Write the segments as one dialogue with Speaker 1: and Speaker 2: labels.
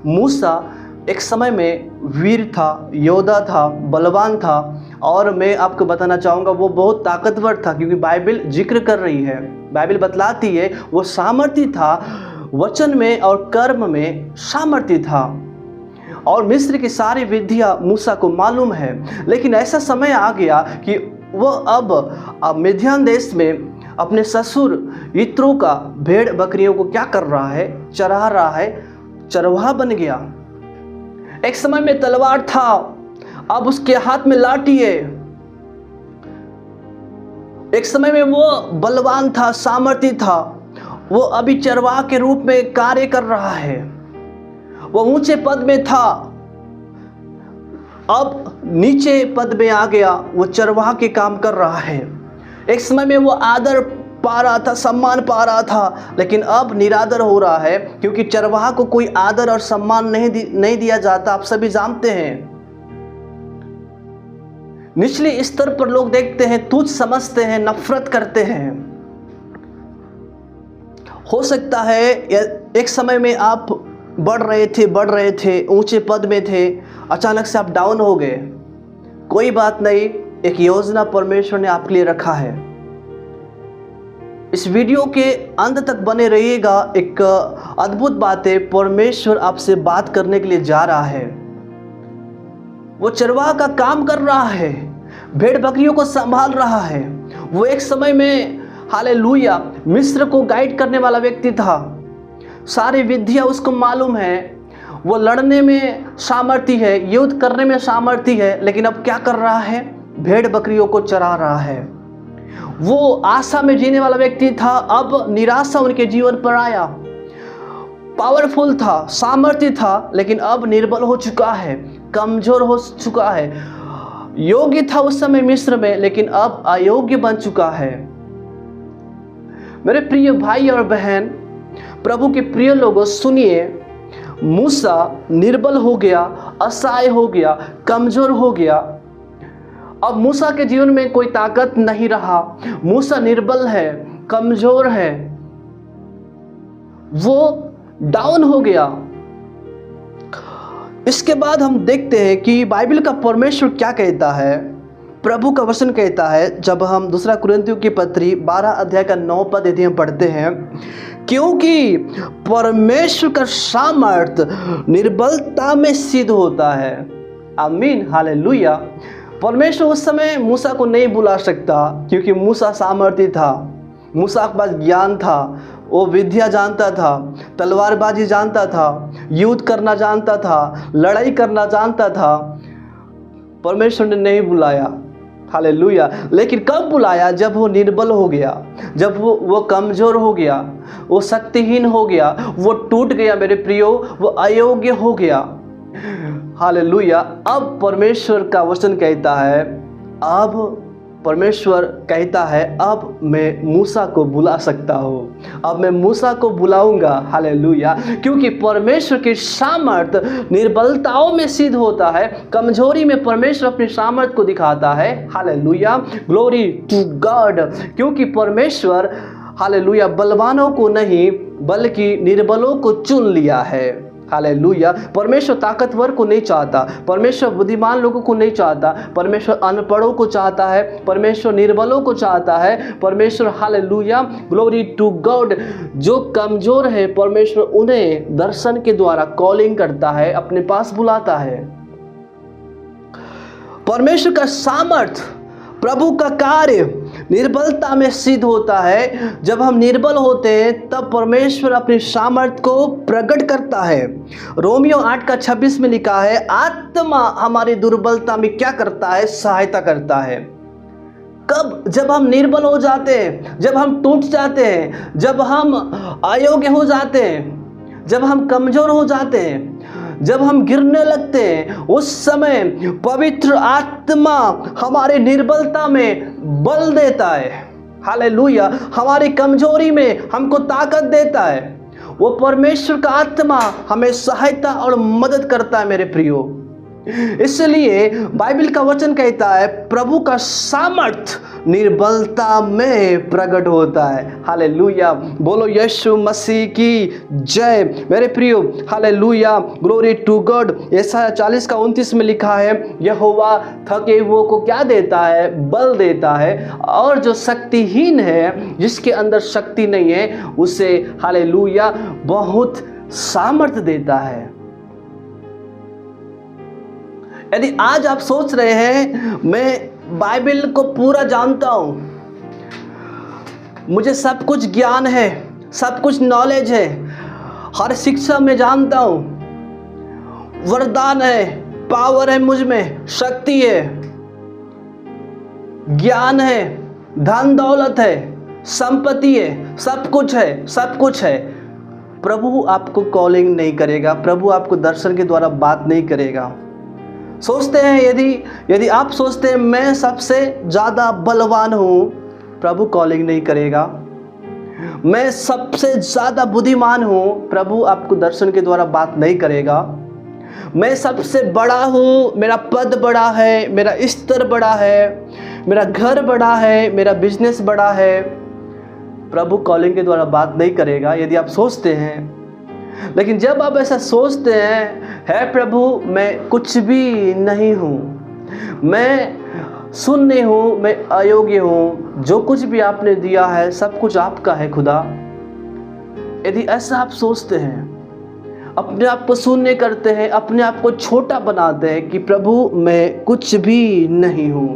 Speaker 1: मूसा एक समय में वीर था, योद्धा था, बलवान था, और मैं आपको बताना चाहूँगा वो बहुत ताकतवर था, क्योंकि बाइबल जिक्र कर रही है, बाइबल बतलाती है वो सामर्थी था, वचन में और कर्म में सामर्थी था, और मिस्र की सारी विधियाँ मूसा को मालूम है। लेकिन ऐसा समय आ गया कि वो अब मिद्यान देश में अपने ससुर यित्रो का भेड़ बकरियों को क्या कर रहा है, चरा रहा है, चरवाहा बन गया। एक समय में तलवार था, अब उसके हाथ में लाठी है। एक समय में वो बलवान था, सामर्थी था, वो अभी चरवाहा के रूप में कार्य कर रहा है, वो ऊंचे पद में था, अब नीचे पद में आ गया, वो चरवाहा के काम कर रहा है। एक समय में वो आदर पा रहा था, सम्मान पा रहा था, लेकिन अब निरादर हो रहा है, क्योंकि चरवाहा को कोई आदर और सम्मान नहीं दिया जाता। आप सभी जानते हैं, निचले स्तर पर लोग देखते हैं, तुच्छ समझते हैं, नफरत करते हैं। हो सकता है एक समय में आप बढ़ रहे थे, ऊंचे पद में थे, अचानक से आप डाउन हो गए। कोई बात नहीं, एक योजना परमेश्वर ने आपके लिए रखा है। इस वीडियो के अंत तक बने रहिएगा। एक अद्भुत बात है, परमेश्वर आपसे बात करने के लिए जा रहा है। वो चरवाहा का काम कर रहा है, भेड़ बकरियों को संभाल रहा है। वो एक समय में हालेलुया मिस्र को गाइड करने वाला व्यक्ति था, सारी विधियां उसको मालूम है, वो लड़ने में सामर्थी है, युद्ध करने में सामर्थी है, लेकिन अब क्या कर रहा है, भेड़ बकरियों को चरा रहा है। वो आशा में जीने वाला व्यक्ति था, अब निराशा उनके जीवन पर आया। पावरफुल था, सामर्थ्य था, लेकिन अब निर्बल हो चुका है, कमजोर हो चुका है। योग्य था उस समय मिस्र में, लेकिन अब अयोग्य बन चुका है। मेरे प्रिय भाई और बहन, प्रभु के प्रिय लोगों, सुनिए, मूसा निर्बल हो गया, असहाय हो गया, कमजोर हो गया। अब मूसा के जीवन में कोई ताकत नहीं रहा। मूसा निर्बल है, कमजोर है, वो डाउन हो गया। इसके बाद हम देखते हैं कि बाइबल का परमेश्वर क्या कहता है। प्रभु का वचन कहता है, जब हम दूसरा कुरिन्थियों की पत्री 12 अध्याय का 9 पद यदि हम पढ़ते हैं, क्योंकि परमेश्वर का सामर्थ निर्बलता में सिद्ध होता है। आमीन, हालेलुया। परमेश्वर उस समय मूसा को नहीं बुला सकता, क्योंकि मूसा सामर्थी था, मूसा के पास ज्ञान था, वो विद्या जानता था, तलवारबाजी जानता था, युद्ध करना जानता था, लड़ाई करना जानता था। परमेश्वर ने नहीं बुलाया, हालेलुया। लेकिन कब बुलाया, जब वो निर्बल हो गया, जब वो कमजोर हो गया, वो शक्तिहीन हो गया, वो टूट गया मेरे प्रियो, वो अयोग्य हो गया। हालेलुया। अब परमेश्वर का वचन कहता है, अब परमेश्वर कहता है, अब मैं मूसा को बुला सकता हूँ, अब मैं मूसा को बुलाऊंगा। हालेलुया। क्योंकि परमेश्वर की सामर्थ निर्बलताओं में सिद्ध होता है, कमजोरी में परमेश्वर अपनी सामर्थ को दिखाता है। Hallelujah, glory to God. क्योंकि परमेश्वर हालेलुया बलवानों को नहीं बल्कि निर्बलों को चुन लिया है। हालेलुया। परमेश्वर ताकतवर को नहीं चाहता, परमेश्वर बुद्धिमान लोगों को नहीं चाहता, परमेश्वर अनपढ़ों को चाहता है, परमेश्वर निर्बलों को चाहता है। परमेश्वर हालेलुया, ग्लोरी टू गॉड, जो कमजोर है परमेश्वर उन्हें दर्शन के द्वारा कॉलिंग करता है, अपने पास बुलाता है। परमेश्वर का सामर्थ, प्रभु का कार्य निर्बलता में सिद्ध होता है। जब हम निर्बल होते हैं तब परमेश्वर अपनी सामर्थ को प्रकट करता है। रोमियो 8:26 में लिखा है, आत्मा हमारी दुर्बलता में क्या करता है, सहायता करता है। कब, जब हम निर्बल हो जाते हैं, जब हम टूट जाते हैं, जब हम अयोग्य हो जाते हैं, जब हम कमजोर हो जाते हैं, जब हम गिरने लगते हैं, उस समय पवित्र आत्मा हमारे निर्बलता में बल देता है। हालेलुया। हमारी कमजोरी में हमको ताकत देता है। वो परमेश्वर का आत्मा हमें सहायता और मदद करता है मेरे प्रियो। इसलिए बाइबल का वचन कहता है प्रभु का सामर्थ निर्बलता में प्रकट होता है। हालेलुया, बोलो यीशु मसीह की जय। मेरे प्रियो, हालेलुया, ग्लोरी टू गॉड। यशायाह 40:29 में लिखा है, यहोवा थके हुओं को क्या देता है? बल देता है, और जो शक्तिहीन है, जिसके अंदर शक्ति नहीं है, उसे हालेलुया बहुत सामर्थ देता है। यदि आज आप सोच रहे हैं मैं बाइबल को पूरा जानता हूं, मुझे सब कुछ ज्ञान है, सब कुछ नॉलेज है, हर शिक्षा में जानता हूं, वरदान है, पावर है, मुझ में शक्ति है, ज्ञान है, धन दौलत है, संपत्ति है, सब कुछ है, प्रभु आपको कॉलिंग नहीं करेगा, प्रभु आपको दर्शन के द्वारा बात नहीं करेगा। सोचते हैं, यदि आप सोचते हैं मैं सबसे ज़्यादा बलवान हूँ, प्रभु कॉलिंग नहीं करेगा। मैं सबसे ज़्यादा बुद्धिमान हूँ, प्रभु आपको दर्शन के द्वारा बात नहीं करेगा। मैं सबसे बड़ा हूँ, मेरा पद बड़ा है, मेरा स्तर बड़ा है, मेरा घर बड़ा है, मेरा बिजनेस बड़ा है, प्रभु कॉलिंग के द्वारा बात नहीं करेगा, यदि आप सोचते हैं। लेकिन जब आप ऐसा सोचते हैं, है प्रभु मैं कुछ भी नहीं हूँ, मैं शून्य हूँ, मैं अयोग्य हूँ, जो कुछ भी आपने दिया है सब कुछ आपका है खुदा, यदि ऐसा आप सोचते हैं, अपने आप को शून्य करते हैं, अपने आप को छोटा बनाते हैं कि प्रभु मैं कुछ भी नहीं हूँ,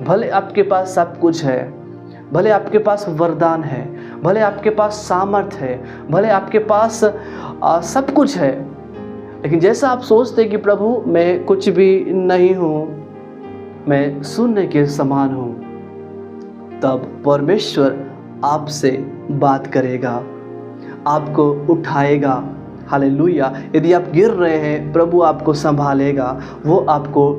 Speaker 1: भले आपके पास सब कुछ है, भले आपके पास वरदान है, भले आपके पास सामर्थ है, भले आपके पास सब कुछ है, लेकिन जैसा आप सोचते हैं कि प्रभु मैं कुछ भी नहीं हूँ, मैं शून्य के समान हूँ, तब परमेश्वर आपसे बात करेगा, आपको उठाएगा। हालेलुया, यदि आप गिर रहे हैं, प्रभु आपको संभालेगा, वो आपको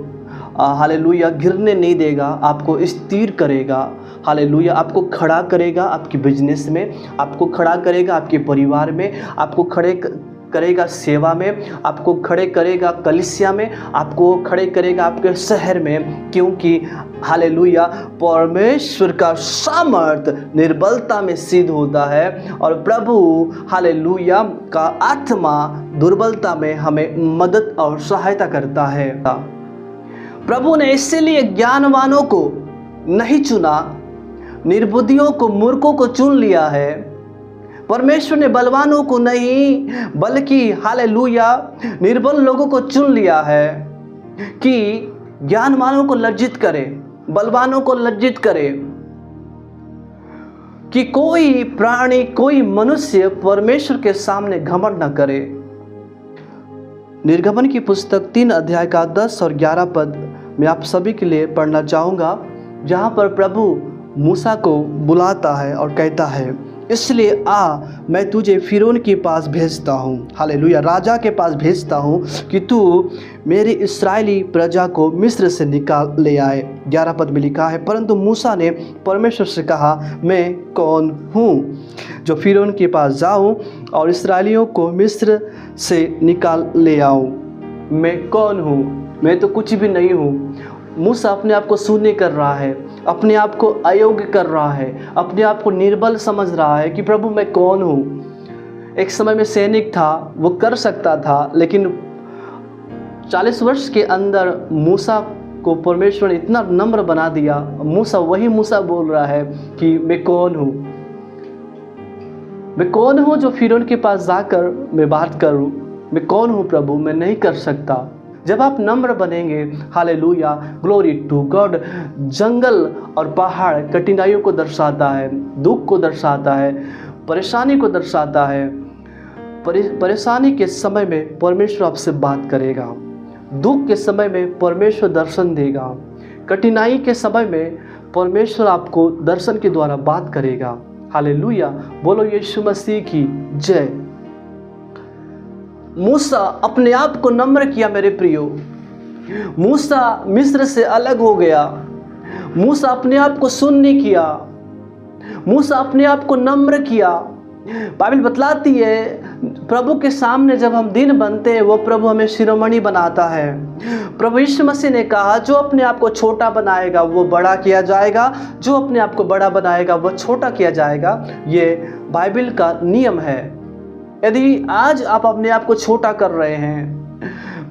Speaker 1: हालेलुया गिरने नहीं देगा, आपको स्थिर करेगा। हालेलुया, आपको खड़ा करेगा आपके बिजनेस में, आपको खड़ा करेगा आपके परिवार में, आपको खड़े करेगा सेवा में, आपको खड़े करेगा कलीसिया में, आपको खड़े करेगा आपके शहर में, क्योंकि हालेलुया परमेश्वर का सामर्थ निर्बलता में सिद्ध होता है, और प्रभु हालेलुया का आत्मा दुर्बलता में हमें मदद और सहायता करता है। प्रभु ने इसीलिए ज्ञानवानों को नहीं चुना, निर्बुद्धियों को, मूर्खों को चुन लिया है। परमेश्वर ने बलवानों को नहीं, बल्कि हालेलुया निर्बल लोगों को चुन लिया है कि ज्ञानवानों को लज्जित करे, बलवानों को लज्जित करे, कि कोई प्राणी, कोई मनुष्य परमेश्वर के सामने घमंड न करे। निर्गमन की पुस्तक 3 अध्याय का 10 और 11 पद मैं आप सभी के लिए पढ़ना चाहूँगा, जहाँ पर प्रभु मूसा को बुलाता है और कहता है, इसलिए आ, मैं तुझे फिरौन के पास भेजता हूँ, हालेलुया राजा के पास भेजता हूँ, कि तू मेरी इस्राएली प्रजा को मिस्र से निकाल ले आए। 11 पद में लिखा है, परंतु मूसा ने परमेश्वर से कहा, मैं कौन हूँ जो फिरौन के पास जाऊँ और इस्राएलियों को मिस्र से निकाल ले आऊँ? मैं कौन हूँ? मैं तो कुछ भी नहीं हूँ। मूसा अपने आप को शून्य कर रहा है, अपने आप को अयोग्य कर रहा है, अपने आप को निर्बल समझ रहा है कि प्रभु मैं कौन हूँ। एक समय में सैनिक था, वो कर सकता था, लेकिन 40 वर्ष के अंदर मूसा को परमेश्वर ने इतना नम्र बना दिया। मूसा वही मूसा बोल रहा है कि मैं कौन हूँ, मैं कौन हूँ जो फिरौन के पास जाकर मैं बात करूँ? मैं कौन हूँ प्रभु, मैं नहीं कर सकता। जब आप नम्र बनेंगे, हालेलुया ग्लोरी टू गॉड, जंगल और पहाड़ कठिनाइयों को दर्शाता है, दुख को दर्शाता है, परेशानी को दर्शाता है। परेशानी के समय में परमेश्वर आपसे बात करेगा, दुख के समय में परमेश्वर दर्शन देगा, कठिनाई के समय में परमेश्वर आपको दर्शन के द्वारा बात करेगा। हालेलुया, बोलो यीशु मसीह की जय। मूसा अपने आप को नम्र किया मेरे प्रियो, मूसा मिस्र से अलग हो गया, मूसा अपने आप को शून्य किया, मूसा अपने आप को नम्र किया। बाइबल बतलाती है प्रभु के सामने जब हम दिन बनते हैं, वो प्रभु हमें शिरोमणि बनाता है। प्रभु यीशु मसीह ने कहा, जो अपने आप को छोटा बनाएगा वो बड़ा किया जाएगा, जो अपने आप को बड़ा बनाएगा वो छोटा किया जाएगा। ये बाइबल का नियम है। यदि आज आप अपने आप को छोटा कर रहे हैं,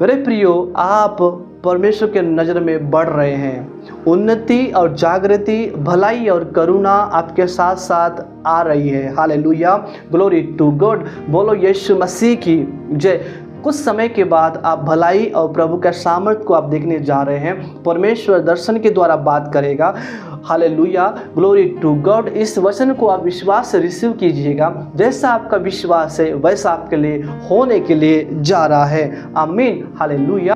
Speaker 1: मेरे प्रियो, आप परमेश्वर के नज़र में बढ़ रहे हैं। उन्नति और जागृति, भलाई और करुणा आपके साथ साथ आ रही है। Hallelujah, glory to God. बोलो यीशु मसीह की जय। कुछ समय के बाद आप भलाई और प्रभु का सामर्थ्य को आप देखने जा रहे हैं। परमेश्वर दर्शन के द्वारा बात करेगा। Hallelujah, glory to God. इस वचन को आप विश्वास से रिसीव कीजिएगा। जैसा आपका विश्वास है वैसा आपके लिए होने के लिए जा रहा है। आमीन। हालेलुया।